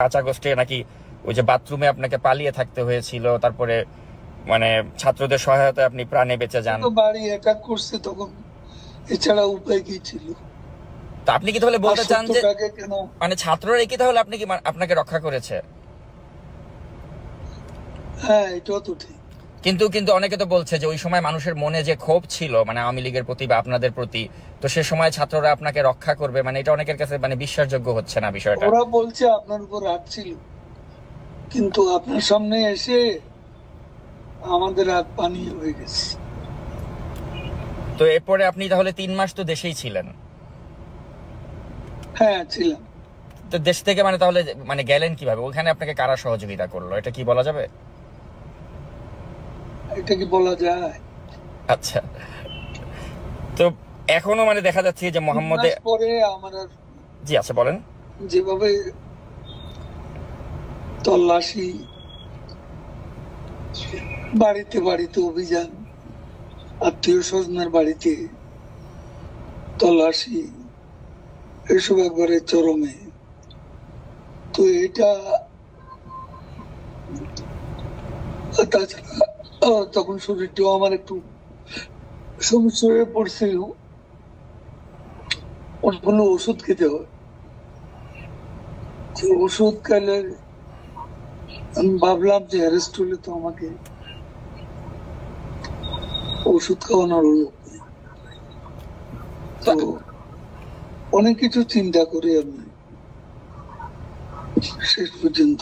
5 আগস্টে নাকি ওই যে বাথরুমে আপনাকে পালিয়ে থাকতে হয়েছিল, তারপরে মানে ছাত্রদের সহায়তায় আপনি প্রাণে বেঁচে যান। বাড়ি অ্যাটাক করছে তখন, এছাড়া উপায় কি ছিল? তো আপনি কি তাহলে বলতে চান যে মানে ছাত্ররা কি তাহলে আপনাকে রক্ষা করেছে? হ্যাঁ, এটাও তো ঠিক। কিন্তু অনেকে তো বলছে যে ওই সময় মানুষের মনে যে ক্ষোভ ছিল মানে আওয়ামী লীগের প্রতি বা আপনাদের প্রতি, তো সে সময় ছাত্ররা আপনাকে রক্ষা করবে, মানে এটা অনেকের কাছে মানে বিশ্বাসযোগ্য হচ্ছে না বিষয়টা। ওরা বলছে আপনার উপর রাগ ছিল, কিন্তু আপনার সামনে এসে আমাদের রাগ পানি হয়ে গেছে। তো এরপরে আপনি তাহলে 3 মাস তো দেশেই ছিলেন? হ্যাঁ, ছিলাম। তো দেশ থেকে মানে তাহলে মানে গেলেন কিভাবে? ওখানে আপনাকে কারা সহযোগিতা করলো, এটা কি বলা যাবে? এটা কি বলা যায়? আচ্ছা, তো এখনো মানে দেখা যাচ্ছে যে মোহাম্মদে পরে আমার জি আচ্ছা বলেন। যেভাবে তল্লাশি, বাড়িতে বাড়িতে অভিযান, আত্মীয় স্বজনের বাড়িতে তল্লাশি, এসব একবারে চরমে। তো এটা তাছাড়া তখন শরীরটাও আমার একটু সমস্যা হয়ে পড়ছিল, অনেকগুলো ওষুধ খেতে হয়। ওষুধ খেলে আমি ভাবলাম যে অ্যারেস্ট হলে তো আমাকে ওষুধ খাওয়ানোর লোক নেই। তো অনেক কিছু চিন্তা করে আমি শেষ পর্যন্ত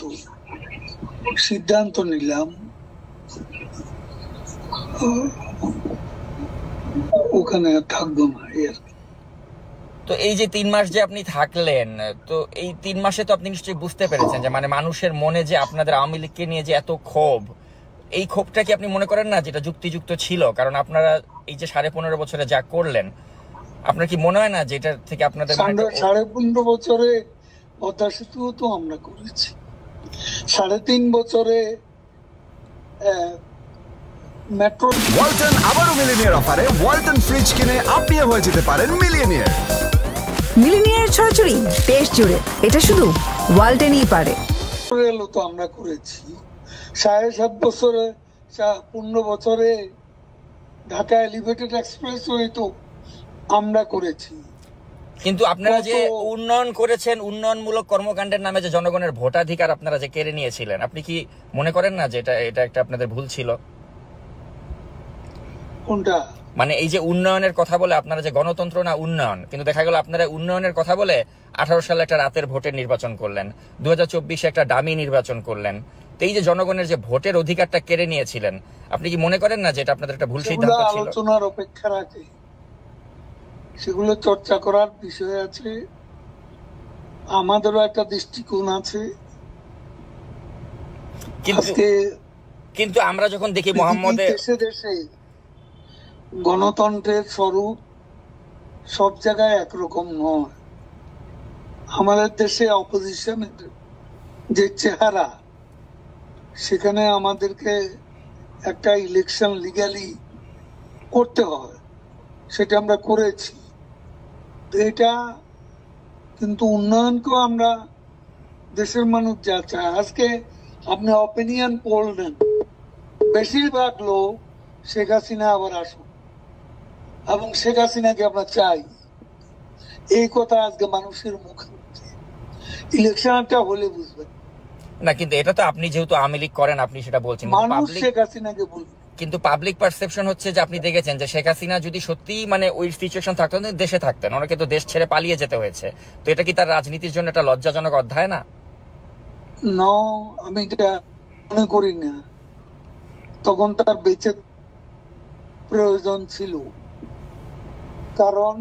সিদ্ধান্ত নিলাম ওখানে থাকবো না। তো এই যে 3 মাস যে আপনি থাকলেন, তো এই 3 মাসে তো আপনি নিশ্চয়ই বুঝতে পেরেছেন যে মানে মানুষের মনে যে আপনাদের আওয়ামী লীগকে নিয়ে যে এত ক্ষোভ, এই ক্ষোভটা কি আপনি মনে করেন না যেটা যুক্তিযুক্ত ছিল? কারণ আপনারা এই যে 15.5 বছরে যা করলেন, আপনার কি মনে হয় না যে এটা থেকে আপনাদের 15.5 বছরে পদ্মা সেতু তো আমরা করেছি, 3.5 বছরে মেট্রো। ওয়ালটন আবারও মিলিনিয়ার অফারে ওয়ালটন ফ্রিজ কিনে আপনিও হয়ে যেতে পারেন মিলিয়নিয়ার। মিলিনিয়ার ছড়াছড়ি দেশ জুড়ে, এটা শুধু ওয়ালটনই পারে। তো আমরা করেছি 7.5 বছরে, 15 বছরে ঢাকা এলিভেটেড এক্সপ্রেসওয়ে তো আমরা করেছি। কিন্তু আপনারা যে উন্নয়ন করেছেন, উন্নয়নমূলক কর্মকাণ্ডের নামে যে জনগণের ভোটাধিকার আপনারা যে কেড়ে নিয়েছিলেন, আপনি কি মনে করেন না যে এটা একটা আপনাদের ভুল ছিল? কোনটা? মানে এই যে উন্নয়নের কথা বলে আপনারা যে গণতন্ত্র না উন্নয়ন, কিন্তু দেখা গেল আপনারা উন্নয়নের কথা বলে 18 সালে একটা রাতের ভোটের নির্বাচন করলেন, 2024 একটা ডামি নির্বাচন করলেন। তো এই যে জনগণের যে ভোটের অধিকারটা কেড়ে নিয়েছিলেন, আপনি কি মনে করেন না যে এটা আপনাদের একটা ভুল সিদ্ধান্ত ছিল? আলোচনার অপেক্ষা রাখে, সেগুলো চর্চা করার বিষয় আছে, আমাদেরও একটা দৃষ্টিকোণ আছে। কিন্তু আমরা যখন দেখি মোহাম্মদের দেশে দেশে গণতন্ত্রের স্বরূপ সব জায়গায় একরকম নয়। আমাদের দেশে অপোজিশনের যে চেহারা, সেখানে আমাদেরকে একটা ইলেকশন লিগ্যালি করতে হয়, সেটা আমরা করেছি। এটা কিন্তু উন্নয়নকেও আমরা, দেশের মানুষ যা চায়, আজকে আপনি অপিনিয়ন পোল নেন, বেশিরভাগ লোক শেখ হাসিনা আবার আসুন, এবং শেখ হাসিনাকে আমরা চাই, এই কথা আজকে মানুষের মুখে। ইলেকশনটা হলে বুঝবেন না, কিন্তু এটা তো আপনি যেহেতু আওয়ামী লীগ করেন আপনি সেটা বলছেন, মানুষ শেখ হাসিনাকে বলবেন। কিন্তু পাবলিক পারসেপশন হচ্ছে যে আপনি দেখেছেন যে শেখ হাসিনা যদি সত্যি মানে ওই সিচুয়েশন থাকতো, দেশে থাকতেন, ওনাকে তো দেশ ছেড়ে পালিয়ে যেতে হয়েছে। তো এটা কি তার রাজনীতির জন্য একটা লজ্জাজনক অধ্যায় না? আমি এটা মনে করি না। তখন তার বেঁচে প্রয়োজন ছিল, কারণ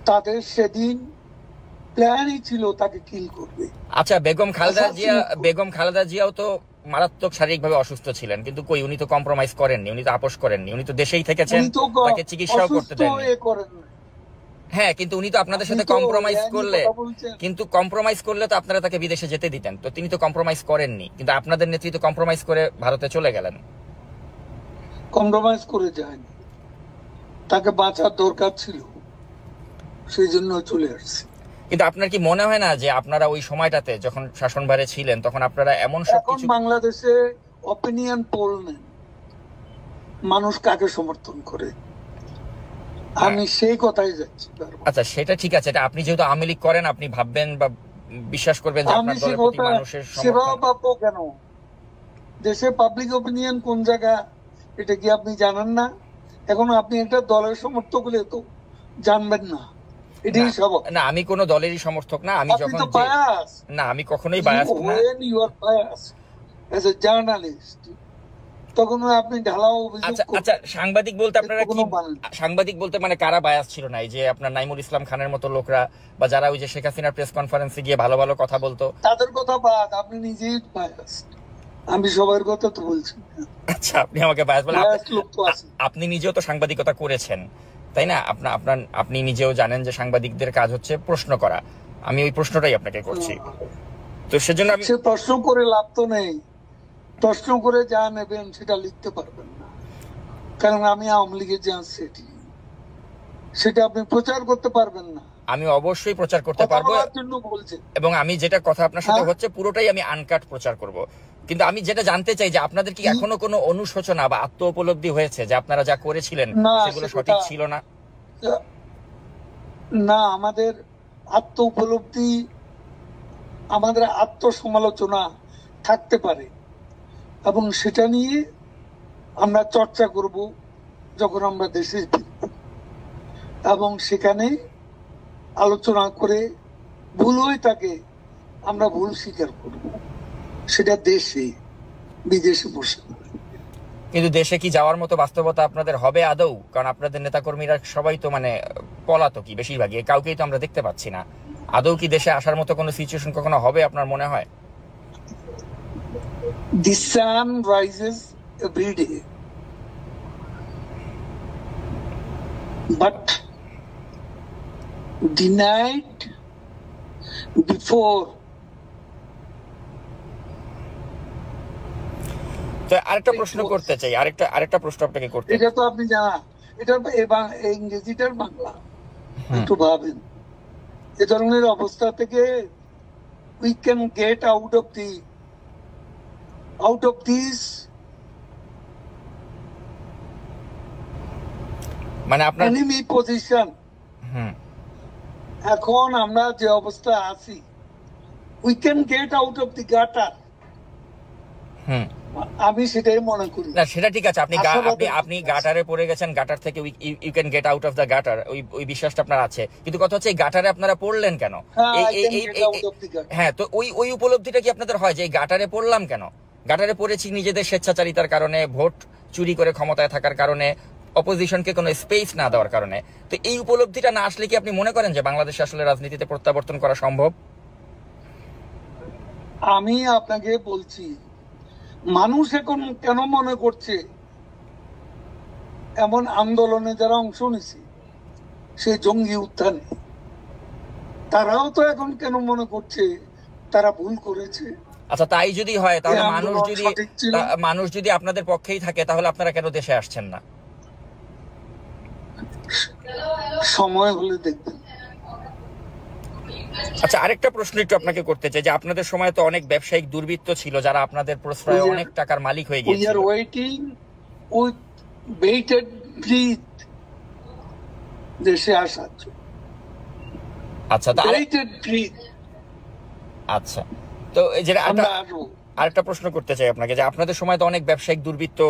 তাদের সেদিন প্ল্যানই ছিল তাকে কিল করবে। আচ্ছা, বেগম খালেদা জিয়াও তো মারাত্মক শারীরিকভাবে অসুস্থ ছিলেন, কিন্তু কই উনি তো কম্প্রোমাইজ করেননি, উনি তো আপোষ করেননি, উনি তো দেশেই থেকেছেন, তাকে চিকিৎসাও করতে দেননি। হ্যাঁ, কিন্তু উনি তো আপনাদের সাথে কম্প্রোমাইজ করলে তো আপনারা তাকে বিদেশে যেতে দিতেন, তো তিনি তো কম্প্রোমাইজ করেননি, কিন্তু আপনাদের নেতৃত্ব কম্প্রোমাইজ করে ভারতে চলে গেলেন। কম্প্রোমাইজ করে যায়নি, তাকে বাঁচার দরকার ছিল, সেই জন্য চলে আসছে। কিন্তু আপনার কি মনে হয় না যে আপনারা ওই সময়টাতে যখন শাসনভারে ছিলেন তখন আপনারা এমন সব এখন কিছু বাংলাদেশে অপিনিয়ন পোল নেন, মানুষ কাকে সমর্থন করে, আমি সেই কথাই যাচ্ছি বারবার। আচ্ছা সেটা ঠিক আছে, এটা আপনি যেহেতু আওয়ামী লীগ করেন আপনি ভাববেন বা বিশ্বাস করবেন যে আমি আপনার সে দলের প্রতি কথা মানুষের সেবা সমর্থন। পাবো কেন? দেশে পাবলিক অপিনিয়ন কোন জায়গা এটা কি আপনি জানেন না? এখন আপনি একটা দলের সমর্থক হলে তো জানবেন না, এটাই স্বাভাবিক। না আমি কোনো দলেরই সমর্থক না, আমি আপনি যখন তো বায়াস, না আমি কখনোই বায়াস্ট না। when you are biased as a journalist, তখন আপনি ঢালাও অভিযোগ আচ্ছা করবেন। আচ্ছা, সাংবাদিক বলতে আপনারা কি কোনো মানে নেই। সাংবাদিক বলতে মানে কারা বায়াস ছিল না? এই যে আপনার নাইমুল ইসলাম খানের মতো লোকরা বা যারা ওই যে শেখ হাসিনার প্রেস কনফারেন্সে গিয়ে ভালো ভালো কথা বলতো? তাদের কথা বাদ, আপনি নিজেই বায়াস, আমি সবার কথা তো বলছি না। আচ্ছা আপনি আমাকে বায়াস বলেন, Biased লোক তো আছে। আপনি নিজেও তো সাংবাদিকতা করেছেন তাই না? আপনি নিজেও জানেন যে সাংবাদিকদের কাজ হচ্ছে প্রশ্ন করা। আমি ওই প্রশ্নটাই আপনাকে করছি, তো সেজন্য আমি সে প্রশ্ন করে লাভ তো নেই, প্রশ্ন করে যা নেবেন সেটা লিখতে পারবেন না, কারণ আমি আওয়ামী লীগের যে সেটি সেটা আপনি প্রচার করতে পারবেন না। আমি অবশ্যই প্রচার করতে কথা পারবো, বলার জন্য বলছেন। এবং আমি যেটা কথা আপনার সাথে হ্যাঁ। হচ্ছে পুরোটাই আমি আনকাট প্রচার করব। কিন্তু আমি যেটা জানতে চাই যে আপনাদের কি এখনো কোনো অনুশোচনা বা আত্ম উপলব্ধি হয়েছে যে আপনারা যা করেছিলেন না, সেগুলো সেটা- সঠিক ছিল না? না, আমাদের আত্ম উপলব্ধি, আমাদের আত্মসমালোচনা থাকতে পারে, এবং সেটা নিয়ে আমরা চর্চা করব যখন আমরা দেশে ফিরব, এবং সেখানে আলোচনা করে ভুল হয়ে থাকে আমরা ভুল স্বীকার করব, সেটা দেশে বিদেশে বসে। কিন্তু দেশে কি যাওয়ার মতো বাস্তবতা আপনাদের হবে আদৌ? কারণ আপনাদের নেতাকর্মীরা সবাই তো মানে পলাতকই বেশিরভাগই, কাউকেই তো আমরা দেখতে পাচ্ছি না। আদৌ কি দেশে আসার মতো কোনো সিচুয়েশন কখনো হবে আপনার মনে হয়? The sun rises every day, but the night before. তো আরেকটা প্রশ্ন করতে চাই, আরেকটা প্রশ্ন আপনাকে করতে এটা তো আপনি জানা, এটা ইংরেজিটার বাংলা একটু ভাবেন। এ ধরনের অবস্থা থেকে we can get out of this মানে আপনার enemy position. হুম এখন আমরা যে অবস্থা আছি, we can get out of the gutter. হুম আমি সেটাই মনে করি। না সেটা ঠিক আছে, আপনি আশাবাদী আপনি গাটারে পড়ে গেছেন, গাটার থেকে you can get out of the gutter, ওই বিশ্বাসটা আপনার আছে। কিন্তু কথা হচ্ছে এই গাটারে আপনারা পড়লেন কেন? হ্যাঁ, I can get out of the gutter. হ্যাঁ, তো ওই উপলব্ধিটা কি আপনাদের হয় যে এই গাটারে পড়লাম কেন? গাটারে পড়েছি নিজেদের স্বেচ্ছাচারিতার কারণে, ভোট চুরি করে ক্ষমতায় থাকার কারণে, অপোজিশনকে কোনো স্পেস না দেওয়ার কারণে। তো এই উপলব্ধিটা না আসলে কি আপনি মনে করেন যে বাংলাদেশে আসলে রাজনীতিতে প্রত্যাবর্তন করা সম্ভব? আমি আপনাকে বলছি, মানুষ এখন কেন মনে করছে, এমন আন্দোলনে যারা অংশ নিছে, সেই জঙ্গি উত্থানে, তারাও তো এখন কেন মনে করছে তারা ভুল করেছে? আচ্ছা তাই যদি হয় তাহলে এই আন্দোলন সঠিক ছিল। মানুষ যদি আপনাদের পক্ষেই থাকে তাহলে আপনারা কেন দেশে আসছেন না? সময় হলে দেখবেন। আচ্ছা আরেকটা প্রশ্ন একটু আপনাকে করতে চাই যে আপনাদের সময় তো অনেক ব্যবসায়িক দুর্বৃত্ত ছিল যারা আপনাদের প্রশ্রয়ে অনেক টাকার মালিক হয়ে We গিয়েছিল। are waiting with bated breath দেশে আসার জন্য। আচ্ছা তো Bated breath আচ্ছা, তো এই যে আমরা আসবো। আরেকটা প্রশ্ন করতে চাই আপনাকে যে আপনাদের সময় তো অনেক ব্যবসায়িক দুর্বৃত্ত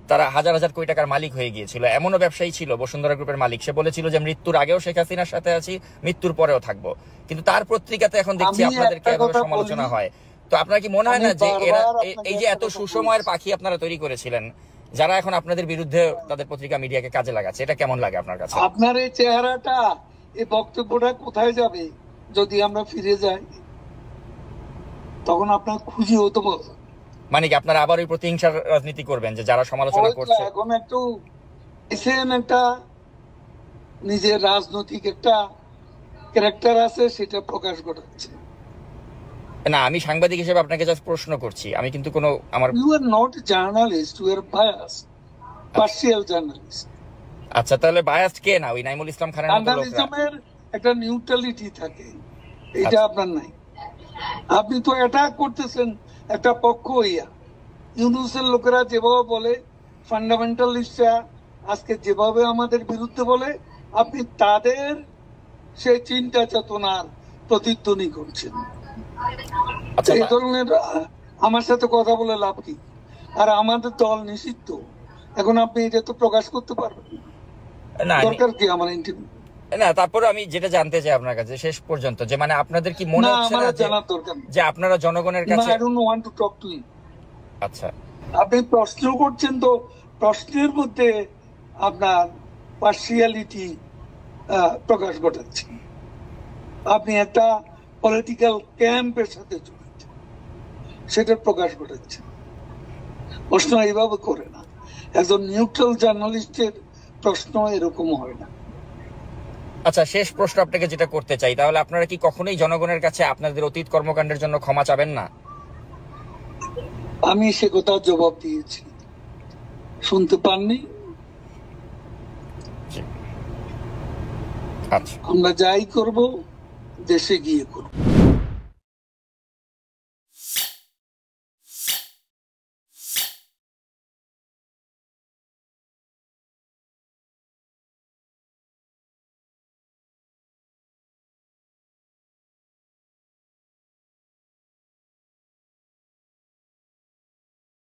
তারা হাজার হাজার কোটি টাকার মালিক হয়ে গিয়েছিল। এমনও ব্যবসায়ী ছিল বসুন্ধরা গ্রুপের মালিক, সে বলেছিল যে মৃত্যুর আগেও শেখ হাসিনার সাথে আছি, মৃত্যুর পরেও থাকবো। কিন্তু তার পত্রিকাতে এখন দেখছি আমি আপনাদেরকে একটা এভাবে কথা সমালোচনা বলি। হয়। তো আপনার কি মনে হয় না আমি যে এরা বারবার আপনাকে এই যে এত একটা কথা সুসময়ের বলছি। পাখি আপনারা তৈরি করেছিলেন, যারা এখন আপনাদের বিরুদ্ধে তাদের পত্রিকা মিডিয়াকে কাজে লাগাচ্ছে, এটা কেমন লাগে আপনার কাছে? আপনার এই চেহারাটা, এই বক্তব্যটা কোথায় যাবে যদি আমরা ফিরে যাই? তখন আপনার খুশি হতে বলবো। মানে কি আপনারা আবার ওই প্রতিহিংসার রাজনীতি করবেন যে যারা সমালোচনা করছে? এখন একটু একটা নিজের রাজনৈতিক একটা ক্যারেক্টার আছে, সেটা প্রকাশ ঘটাচ্ছে। না আমি সাংবাদিক হিসেবে আপনাকে জাস্ট প্রশ্ন করছি, আমি কিন্তু কোনো আমার you are not journalist, you are bias, partial journalist. আচ্ছা তাহলে বায়াসড কে না ওই নাইমুল ইসলাম খানের মতো লোকরা? জার্নালিজমের একটা নিউট্রালিটি থাকে, এটা আচ্ছা। আপনার নাই। আপনি তো অ্যাটাক করতেছেন একটা পক্ষ হইয়া। ইউনুসের লোকেরা যেভাবে বলে, ফান্ডামেন্টালিস্টরা আজকে যেভাবে আমাদের বিরুদ্ধে বলে, আপনি তাদের সেই চিন্তা চেতনার প্রতিধ্বনি করছেন। আচ্ছা এই ধরনের আমার সাথে কথা বলে লাভ কি? আর আমাদের দল নিষিদ্ধ, এখন আপনি এটা তো প্রকাশ করতে পারবেন না। না দরকার কি আমার ইন্টারভিউ? না, তারপরে আমি যেটা জানতে চাই আপনার কাছে শেষ পর্যন্ত, যে মানে আপনাদের কি মনে না, হচ্ছে আমার না জানার দরকার নেই। যে আপনারা জনগণের না, কাছে? I don't want to talk to you. আচ্ছা আপনি প্রশ্ন করছেন, তো প্রশ্নের মধ্যে আপনার পার্সিয়ালিটি প্রকাশ ঘটাচ্ছেন। আপনি একটা পলিটিক্যাল ক্যাম্পের সাথে জড়িত, সেটার প্রকাশ ঘটাচ্ছেন। প্রশ্ন এইভাবে করে না। একজন নিউট্রাল জার্নালিস্টের প্রশ্ন এরকম হয় না। আচ্ছা, শেষ প্রশ্ন আপনাকে যেটা করতে চাই, তাহলে আপনারা কি কখনোই জনগণের কাছে আপনাদের অতীত কর্মকাণ্ডের জন্য ক্ষমা চাবেন না? আমি সে কথা জবাব দিয়েছি, শুনতে পাননি? আচ্ছা। আমরা যাই করব দেশে গিয়ে করব।